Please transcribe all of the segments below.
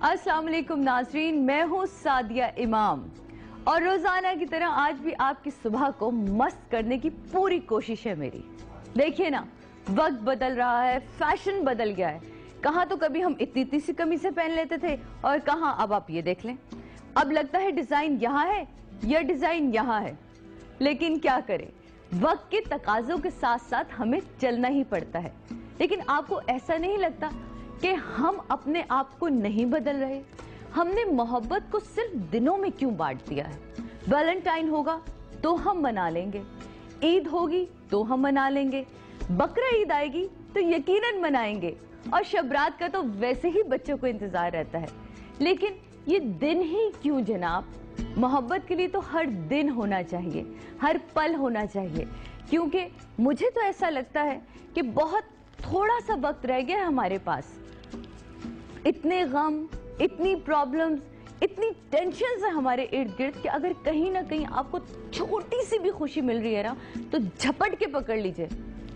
अस्सलाम वालेकुम नाज़रीन, मैं हूँ सादिया इमाम और रोजाना की तरह आज भी आपकी सुबह को मस्त करने की पूरी कोशिश है मेरी। देखिए ना, वक्त बदल रहा है, फैशन बदल गया है। कहाँ तो कभी हम इतनी इतनी सी कमीज़ें पहन लेते थे और कहाँ अब आप ये देख लें, अब लगता है डिजाइन यहाँ है या डिजाइन यहाँ है। लेकिन क्या करें, वक्त के तकाजों के साथ साथ हमें चलना ही पड़ता है। लेकिन आपको ऐसा नहीं लगता कि हम अपने आप को नहीं बदल रहे? हमने मोहब्बत को सिर्फ दिनों में क्यों बांट दिया है? वैलेंटाइन होगा तो हम मना लेंगे, ईद होगी तो हम मना लेंगे, बकरा ईद आएगी तो यकीनन मनाएंगे, और शब रात का तो वैसे ही बच्चों को इंतजार रहता है। लेकिन ये दिन ही क्यों जनाब? मोहब्बत के लिए तो हर दिन होना चाहिए, हर पल होना चाहिए। क्योंकि मुझे तो ऐसा लगता है कि बहुत थोड़ा सा वक्त रह गया है हमारे पास। इतने गम, इतनी प्रॉब्लम्स, इतनी टेंशन्स है हमारे इर्द गिर्द कि अगर कहीं ना कहीं आपको छोटी सी भी खुशी मिल रही है ना, तो झपट के पकड़ लीजिए,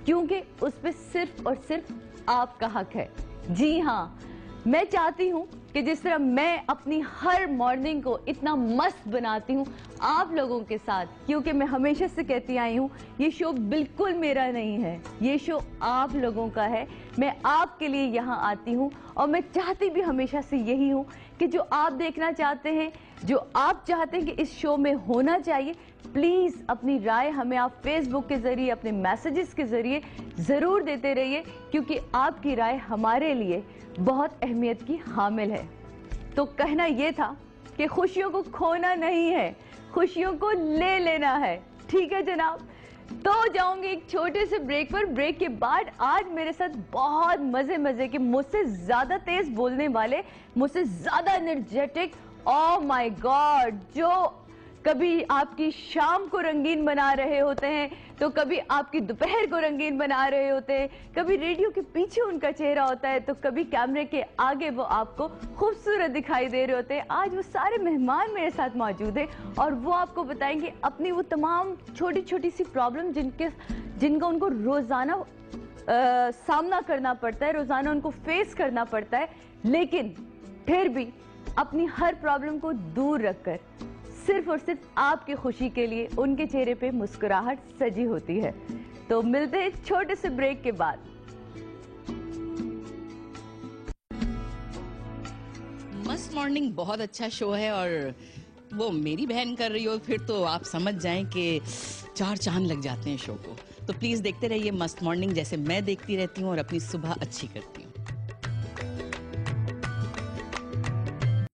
क्योंकि उस पे सिर्फ और सिर्फ आपका हक है। जी हाँ, मैं चाहती हूँ कि जिस तरह मैं अपनी हर मॉर्निंग को इतना मस्त बनाती हूँ आप लोगों के साथ, क्योंकि मैं हमेशा से कहती आई हूँ ये शो बिल्कुल मेरा नहीं है, ये शो आप लोगों का है। मैं आपके लिए यहाँ आती हूँ और मैं चाहती भी हमेशा से यही हूँ कि जो आप देखना चाहते हैं, जो आप चाहते हैं कि इस शो में होना चाहिए, प्लीज़ अपनी राय हमें आप फेसबुक के ज़रिए, अपने मैसेजेस के ज़रिए ज़रूर देते रहिए, क्योंकि आपकी राय हमारे लिए बहुत अहमियत की हामिल है। तो कहना ये था कि खुशियों को खोना नहीं है, खुशियों को ले लेना है। ठीक है जनाब, तो जाऊंगी एक छोटे से ब्रेक पर। ब्रेक के बाद आज मेरे साथ बहुत मजे मजे के, मुझसे ज्यादा तेज बोलने वाले, मुझसे ज्यादा एनर्जेटिक, ओह माय गॉड, जो कभी आपकी शाम को रंगीन बना रहे होते हैं, तो कभी आपकी दोपहर को रंगीन बना रहे होते हैं, कभी रेडियो के पीछे उनका चेहरा होता है, तो कभी कैमरे के आगे वो आपको खूबसूरत दिखाई दे रहे होते हैं। आज वो सारे मेहमान मेरे साथ मौजूद हैं और वो आपको बताएंगे अपनी वो तमाम छोटी छोटी सी प्रॉब्लम जिनका उनको रोजाना सामना करना पड़ता है, रोजाना उनको फेस करना पड़ता है, लेकिन फिर भी अपनी हर प्रॉब्लम को दूर रखकर सिर्फ और सिर्फ आपकी खुशी के लिए उनके चेहरे पे मुस्कुराहट सजी होती है। तो मिलते हैं छोटे से ब्रेक के बाद। मस्त मॉर्निंग बहुत अच्छा शो है और वो मेरी बहन कर रही हो फिर तो आप समझ जाएं कि 4 चांद लग जाते हैं शो को। तो प्लीज देखते रहिए मस्त मॉर्निंग, जैसे मैं देखती रहती हूँ और अपनी सुबह अच्छी करती हूँ।